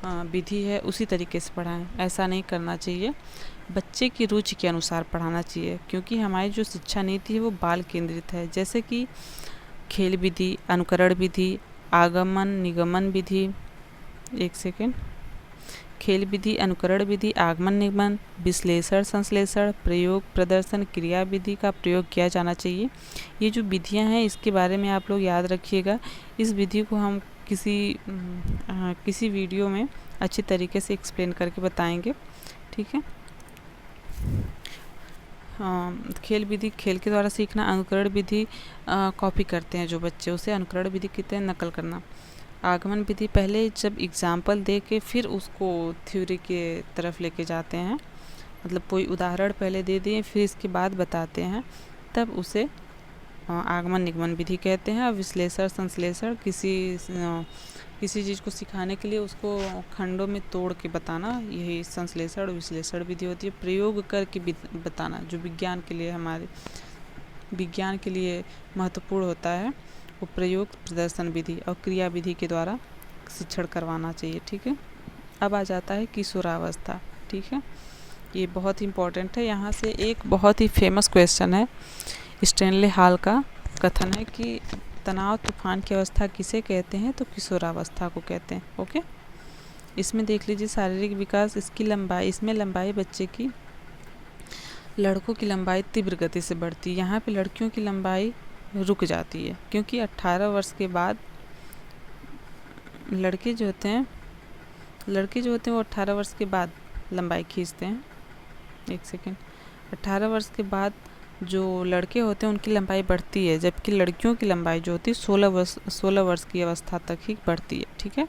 विधि है उसी तरीके से पढ़ाएं, ऐसा नहीं करना चाहिए। बच्चे की रुचि के अनुसार पढ़ाना चाहिए, क्योंकि हमारी जो शिक्षा नीति है वो बाल केंद्रित है। जैसे कि खेल विधि, अनुकरण विधि, आगमन निगमन विधि, खेल विधि, अनुकरण विधि, आगमन निगमन, विश्लेषण संश्लेषण, प्रयोग प्रदर्शन, क्रिया विधि का प्रयोग किया जाना चाहिए। ये जो विधियां हैं इसके बारे में आप लोग याद रखिएगा। इस विधि को हम किसी वीडियो में अच्छी तरीके से एक्सप्लेन करके बताएंगे। ठीक है, खेल विधि खेल के द्वारा सीखना, अनुकरण विधि कॉपी करते हैं जो बच्चे, उसे अनुकरण विधि कहते हैं नकल करना। आगमन विधि पहले जब एग्जाम्पल दे के फिर उसको थ्योरी के तरफ लेके जाते हैं, मतलब कोई उदाहरण पहले दे दिए फिर इसके बाद बताते हैं, तब उसे आगमन निगमन विधि कहते हैं। और विश्लेषण संश्लेषण किसी चीज़ को सिखाने के लिए उसको खंडों में तोड़ के बताना, यही संश्लेषण और विश्लेषण विधि होती है। प्रयोग करके बताना, जो विज्ञान के लिए महत्वपूर्ण होता है, वो प्रयोग प्रदर्शन विधि और क्रिया विधि के द्वारा शिक्षण करवाना चाहिए। ठीक है, अब आ जाता है किशोरावस्था। ठीक है, ये बहुत इंपॉर्टेंट है। यहाँ से एक बहुत ही फेमस क्वेश्चन है, स्टैनले हॉल का कथन है कि तनाव तूफान की अवस्था किसे कहते हैं, तो किशोरावस्था को कहते हैं। ओके, इसमें देख लीजिए शारीरिक विकास, इसकी लंबाई, इसमें लंबाई बच्चे की, लड़कों की लंबाई तीव्र गति से बढ़ती है, यहाँ पे लड़कियों की लंबाई रुक जाती है, क्योंकि 18 वर्ष के बाद लड़के जो होते हैं वो 18 वर्ष के बाद लंबाई खींचते हैं। एक सेकेंड, 18 वर्ष के बाद जो लड़के होते हैं उनकी लंबाई बढ़ती है, जबकि लड़कियों की लंबाई जो होती है 16 वर्ष की अवस्था तक ही बढ़ती है। ठीक है,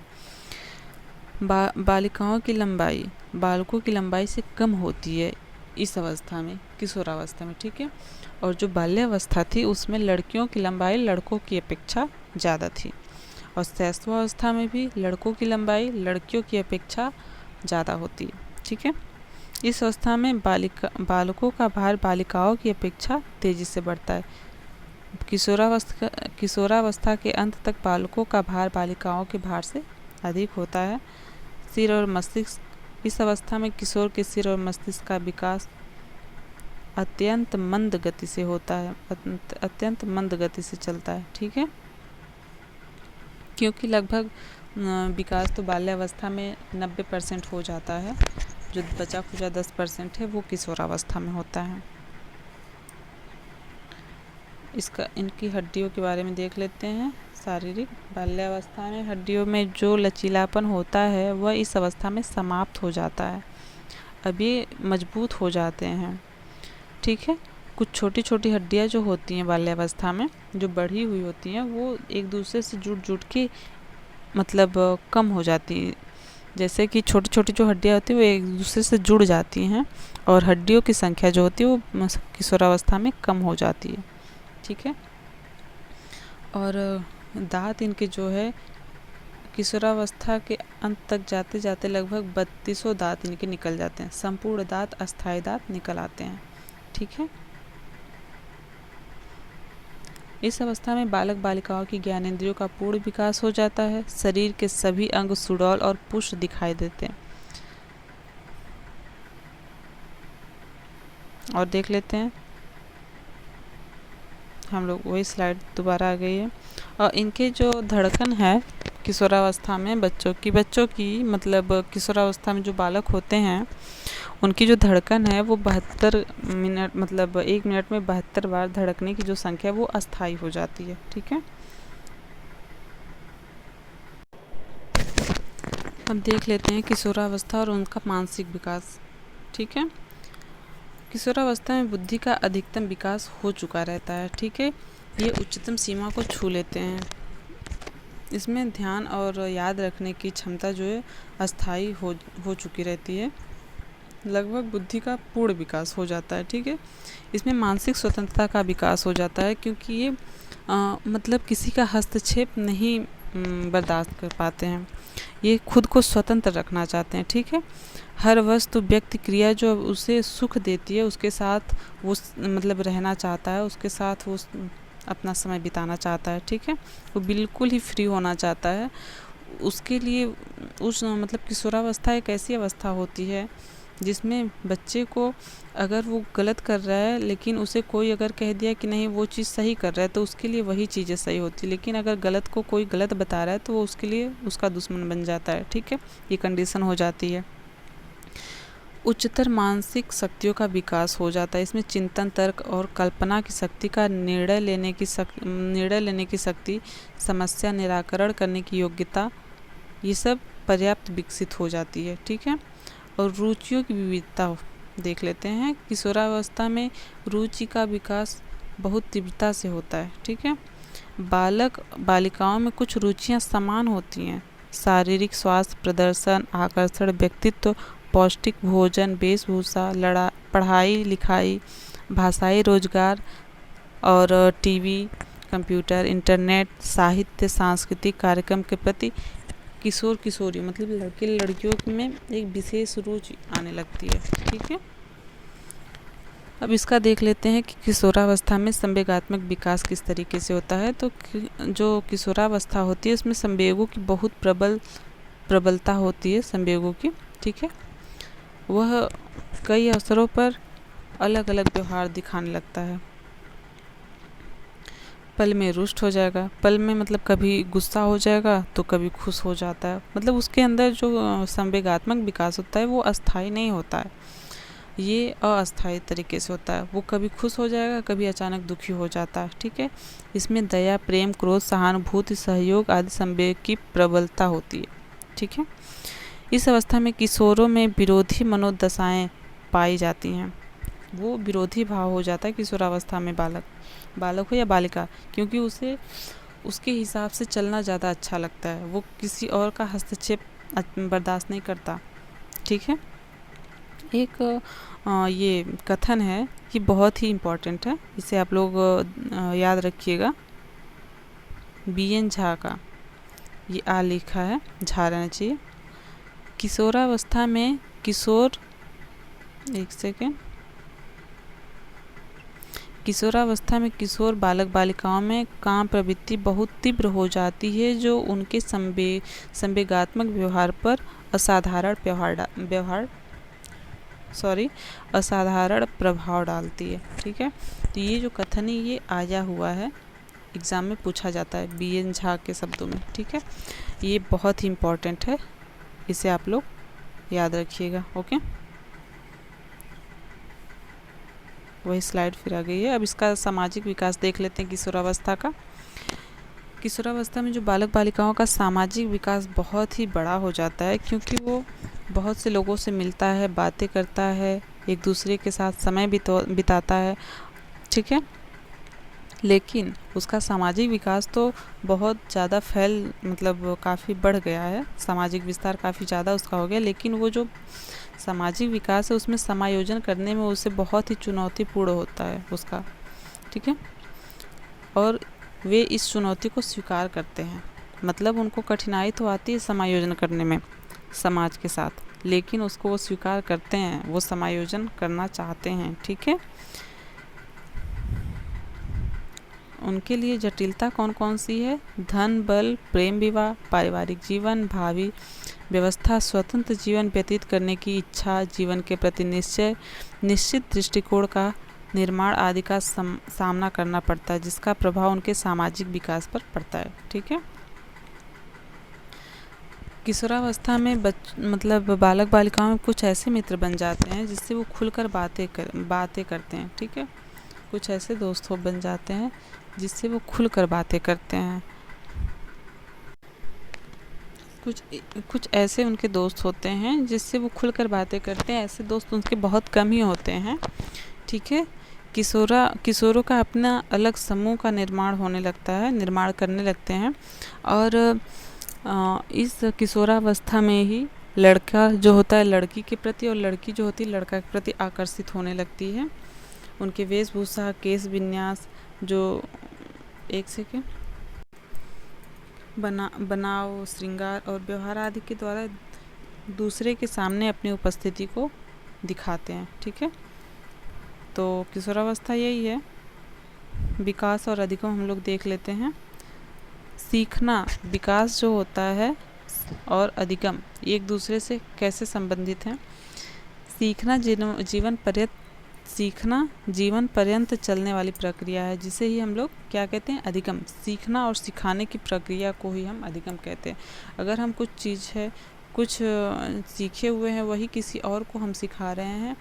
बालिकाओं की लंबाई बालकों की लंबाई से कम होती है इस अवस्था में, किशोरावस्था में। ठीक है, और जो बाल्यावस्था थी उसमें लड़कियों की लंबाई लड़कों की अपेक्षा ज़्यादा थी, और शैशवावस्था में भी लड़कों की लंबाई लड़कियों की अपेक्षा ज़्यादा होती है। ठीक है, इस अवस्था में बालकों का भार बालिकाओं की अपेक्षा तेज़ी से बढ़ता है। किशोरावस्था के अंत तक बालकों का भार बालिकाओं के भार से अधिक होता है। सिर और मस्तिष्क, इस अवस्था में किशोर के सिर और मस्तिष्क का विकास अत्यंत मंद गति से होता है, अत्यंत मंद गति से चलता है। ठीक है, क्योंकि लगभग विकास तो बाल्यावस्था में 90% हो जाता है, जो बचा खुचा 10% है वो किशोरावस्था में होता है। इनकी हड्डियों के बारे में देख लेते हैं। शारीरिक, बाल्यावस्था में हड्डियों में जो लचीलापन होता है वह इस अवस्था में समाप्त हो जाता है, अब ये मजबूत हो जाते हैं। ठीक है, कुछ छोटी छोटी हड्डियाँ जो होती हैं बाल्यावस्था में, जो बढ़ी हुई होती हैं, वो एक दूसरे से जुट के मतलब कम हो जाती हैं। जैसे कि छोटी छोटी जो हड्डियाँ होती हैं वो एक दूसरे से जुड़ जाती हैं, और हड्डियों की संख्या जो होती है वो किशोरावस्था में कम हो जाती है। ठीक है, और दांत इनके जो है किशोरावस्था के अंत तक जाते जाते लगभग 3200 दांत इनके निकल जाते हैं, संपूर्ण दांत, अस्थायी दांत निकल आते हैं। ठीक है, इस अवस्था में बालक बालिकाओं की ज्ञानेंद्रियों का पूर्ण विकास हो जाता है, शरीर के सभी अंग सुडौल और पुष्ट दिखाई देते हैं। और देख लेते हैं हम लोग, वही स्लाइड दोबारा आ गई है। और इनके जो धड़कन है किशोरावस्था में बच्चों की मतलब किशोरावस्था में जो बालक होते हैं उनकी जो धड़कन है वो 72 मिनट, मतलब 1 मिनट में 72 बार धड़कने की जो संख्या है वो अस्थायी हो जाती है। ठीक है, अब देख लेते हैं किशोरावस्था और उनका मानसिक विकास। ठीक है, किशोरावस्था में बुद्धि का अधिकतम विकास हो चुका रहता है। ठीक है, ये उच्चतम सीमा को छू लेते हैं। इसमें ध्यान और याद रखने की क्षमता जो है अस्थायी हो चुकी रहती है, लगभग बुद्धि का पूर्ण विकास हो जाता है। ठीक है, इसमें मानसिक स्वतंत्रता का विकास हो जाता है, क्योंकि ये मतलब किसी का हस्तक्षेप नहीं बर्दाश्त कर पाते हैं, ये खुद को स्वतंत्र रखना चाहते हैं। ठीक है, हर वस्तु व्यक्ति क्रिया जो उसे सुख देती है उसके साथ वो मतलब रहना चाहता है, उसके साथ वो अपना समय बिताना चाहता है। ठीक है, वो बिल्कुल ही फ्री होना चाहता है। उसके लिए उस मतलब किशोरावस्था एक ऐसी अवस्था होती है जिसमें बच्चे को अगर वो गलत कर रहा है, लेकिन उसे कोई अगर कह दिया कि नहीं वो चीज़ सही कर रहा है, तो उसके लिए वही चीज़ें सही होती है, लेकिन अगर गलत को कोई गलत बता रहा है तो वो उसके लिए उसका दुश्मन बन जाता है। ठीक है, ये कंडीशन हो जाती है। उच्चतर मानसिक शक्तियों का विकास हो जाता है, इसमें चिंतन, तर्क और कल्पना की शक्ति का निर्णय लेने की शक्ति, समस्या निराकरण करने की योग्यता, ये सब पर्याप्त विकसित हो जाती है। ठीक है, और रुचियों की विविधता देख लेते हैं। किशोरावस्था में रुचि का विकास बहुत तीव्रता से होता है। ठीक है, बालक बालिकाओं में कुछ रुचियां समान होती हैं। शारीरिक स्वास्थ्य, प्रदर्शन, आकर्षण, व्यक्तित्व, पौष्टिक भोजन, वेशभूषा, पढ़ाई लिखाई, भाषाई रोजगार और टीवी, कंप्यूटर, इंटरनेट, साहित्य, सांस्कृतिक कार्यक्रम के प्रति किशोर किशोरी मतलब लड़के लड़कियों में एक विशेष रुचि आने लगती है। ठीक है, अब इसका देख लेते हैं कि किशोरावस्था में संवेगात्मक विकास किस तरीके से होता है। तो जो किशोरावस्था होती है उसमें संवेगों की बहुत प्रबलता होती है संवेगों की। ठीक है, वह कई अवसरों पर अलग अलग व्यवहार दिखाने लगता है। पल में रुष्ट हो जाएगा, पल में मतलब कभी गुस्सा हो जाएगा तो कभी खुश हो जाता है। मतलब उसके अंदर जो संवेगात्मक विकास होता है वो अस्थायी नहीं होता है, ये अस्थायी तरीके से होता है। वो कभी खुश हो जाएगा, कभी अचानक दुखी हो जाता है। ठीक है, इसमें दया, प्रेम, क्रोध, सहानुभूति, सहयोग आदि संवेग की प्रबलता होती है। ठीक है, इस अवस्था में किशोरों में विरोधी मनोदशाएं पाई जाती हैं। वो विरोधी भाव हो जाता है किशोरावस्था में बालक हो या बालिका, क्योंकि उसे उसके हिसाब से चलना ज़्यादा अच्छा लगता है। वो किसी और का हस्तक्षेप बर्दाश्त नहीं करता। ठीक है, एक ये कथन है कि बहुत ही इम्पोर्टेंट है, इसे आप लोग याद रखिएगा। BN झा का ये लिखा है, झा रहना चाहिए। किशोरावस्था में किशोरावस्था में किशोर बालक बालिकाओं में काम प्रवृत्ति बहुत तीव्र हो जाती है, जो उनके संवेगात्मक व्यवहार पर असाधारण प्रभाव डालती है। ठीक है, तो ये जो कथन है ये आया हुआ है, एग्ज़ाम में पूछा जाता है BN झा के शब्दों में। ठीक है, ये बहुत ही इम्पोर्टेंट है, इसे आप लोग याद रखिएगा। ओके, वही स्लाइड फिर आ गई है। अब इसका सामाजिक विकास देख लेते हैं किशोरावस्था का। किशोरावस्था में जो बालक बालिकाओं का सामाजिक विकास बहुत ही बड़ा हो जाता है, क्योंकि वो बहुत से लोगों से मिलता है, बातें करता है, एक दूसरे के साथ समय बिताता है। ठीक है, लेकिन उसका सामाजिक विकास तो बहुत ज़्यादा मतलब काफ़ी बढ़ गया है, सामाजिक विस्तार काफ़ी ज़्यादा उसका हो गया, लेकिन वो जो सामाजिक विकास है उसमें समायोजन करने में उसे बहुत ही चुनौतीपूर्ण होता है उसका। ठीक है, और वे इस चुनौती को स्वीकार करते हैं। मतलब उनको कठिनाई तो आती है समायोजन करने में समाज के साथ, लेकिन उसको वो स्वीकार करते हैं, वो समायोजन करना चाहते हैं। ठीक है, उनके लिए जटिलता कौन कौन सी है? धन, बल, प्रेम विवाह, पारिवारिक जीवन, भावी व्यवस्था, स्वतंत्र जीवन व्यतीत करने की इच्छा, जीवन के प्रति निश्चित दृष्टिकोण का निर्माण आदि का सामना करना पड़ता है, जिसका प्रभाव उनके सामाजिक विकास पर पड़ता है। ठीक है, किशोरावस्था में मतलब बालक बालिकाओं में कुछ ऐसे मित्र बन जाते हैं जिससे वो खुलकर बातें करते हैं। ठीक है, कुछ ऐसे दोस्त बन जाते हैं जिससे वो खुलकर बातें करते हैं। कुछ ऐसे उनके दोस्त होते हैं जिससे वो खुलकर बातें करते हैं। ऐसे दोस्त उनके बहुत कम ही होते हैं। ठीक है, किशोरों का अपना अलग समूह का निर्माण करने लगते हैं, और इस किशोरावस्था में ही लड़का जो होता है लड़की के प्रति, और लड़की जो होती है लड़का के प्रति आकर्षित होने लगती है। उनके वेशभूषा, केश विन्यास, जो बनाव, श्रृंगार और व्यवहार आदि के द्वारा दूसरे के सामने अपनी उपस्थिति को दिखाते हैं। ठीक है, तो किशोरावस्था यही है। विकास और अधिगम हम लोग देख लेते हैं। सीखना, विकास जो होता है और अधिगम एक दूसरे से कैसे संबंधित हैं। सीखना जीवन पर्यंत चलने वाली प्रक्रिया है, जिसे ही हम लोग क्या कहते हैं? अधिगम। सीखना और सिखाने की प्रक्रिया को ही हम अधिगम कहते हैं। अगर हम कुछ सीखे हुए हैं, वही किसी और को हम सिखा रहे हैं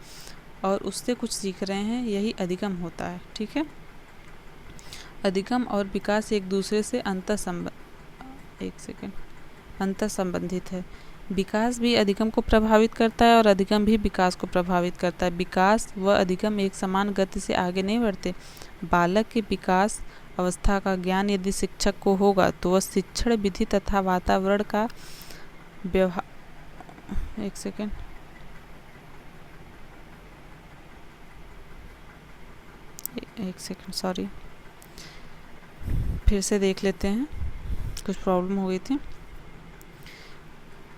और उससे कुछ सीख रहे हैं, यही अधिगम होता है। ठीक है, अधिगम और विकास एक दूसरे से अंतः संबंधित है। विकास भी अधिगम को प्रभावित करता है और अधिगम भी विकास को प्रभावित करता है। विकास व अधिगम एक समान गति से आगे नहीं बढ़ते। बालक के विकास अवस्था का ज्ञान यदि शिक्षक को होगा तो वह शिक्षण विधि तथा वातावरण का व्यवहार एक सेकेंड सॉरी, फिर से देख लेते हैं, कुछ प्रॉब्लम हो गई थी।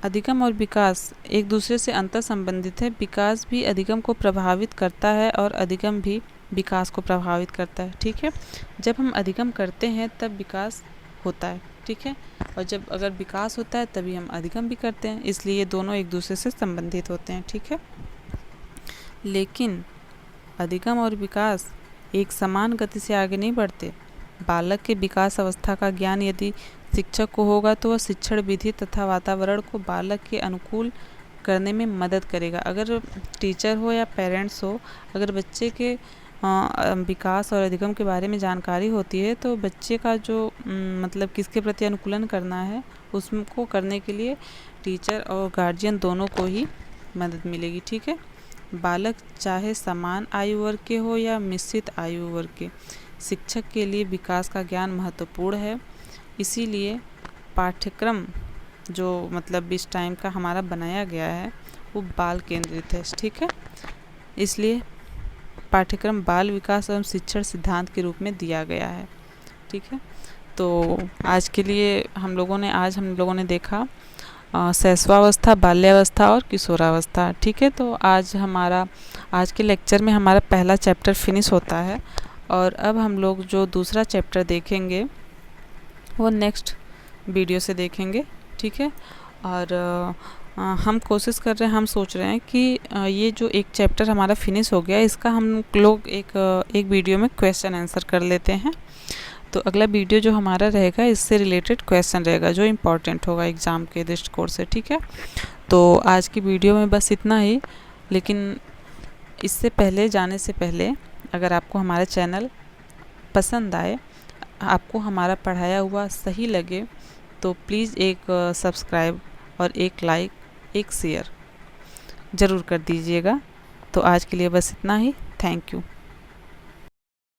अधिगम और विकास एक दूसरे से अंतर संबंधित है। विकास भी अधिगम को प्रभावित करता है और अधिगम भी विकास को प्रभावित करता है। ठीक है, जब हम अधिगम करते हैं तब विकास होता है। ठीक है, और जब अगर विकास होता है तभी हम अधिगम भी करते हैं, इसलिए ये दोनों एक दूसरे से संबंधित होते हैं। ठीक है, लेकिन अधिगम और विकास एक समान गति से आगे नहीं बढ़ते। बालक के विकास अवस्था का ज्ञान यदि शिक्षक को होगा तो वह शिक्षण विधि तथा वातावरण को बालक के अनुकूल करने में मदद करेगा। अगर टीचर हो या पेरेंट्स हो, अगर बच्चे के विकास और अधिगम के बारे में जानकारी होती है तो बच्चे का जो मतलब किसके प्रति अनुकूलन करना है उसको करने के लिए टीचर और गार्जियन दोनों को ही मदद मिलेगी। ठीक है, बालक चाहे समान आयु वर्ग के हो या मिश्रित आयु वर्ग के, शिक्षक के लिए विकास का ज्ञान महत्वपूर्ण है। इसीलिए पाठ्यक्रम जो मतलब इस टाइम का हमारा बनाया गया है वो बाल केंद्रित है। ठीक है, इसलिए पाठ्यक्रम बाल विकास एवं शिक्षण सिद्धांत के रूप में दिया गया है। ठीक है, तो आज के लिए हम लोगों ने देखा शैशवावस्था, बाल्यावस्था और किशोरावस्था। ठीक है, तो आज के लेक्चर में हमारा पहला चैप्टर फिनिश होता है और अब हम लोग जो दूसरा चैप्टर देखेंगे वो नेक्स्ट वीडियो से देखेंगे। ठीक है, और हम कोशिश कर रहे हैं, हम सोच रहे हैं कि ये जो एक चैप्टर हमारा फिनिश हो गया इसका हम लोग एक वीडियो में क्वेश्चन आंसर कर लेते हैं। तो अगला वीडियो जो हमारा रहेगा इससे रिलेटेड क्वेश्चन रहेगा जो इम्पोर्टेंट होगा एग्ज़ाम के दृष्टिकोण से। ठीक है, तो आज की वीडियो में बस इतना ही, लेकिन इससे पहले जाने से पहले अगर आपको हमारा चैनल पसंद आए, आपको हमारा पढ़ाया हुआ सही लगे तो प्लीज़ एक सब्सक्राइब और एक लाइक, एक शेयर ज़रूर कर दीजिएगा। तो आज के लिए बस इतना ही। Thank you.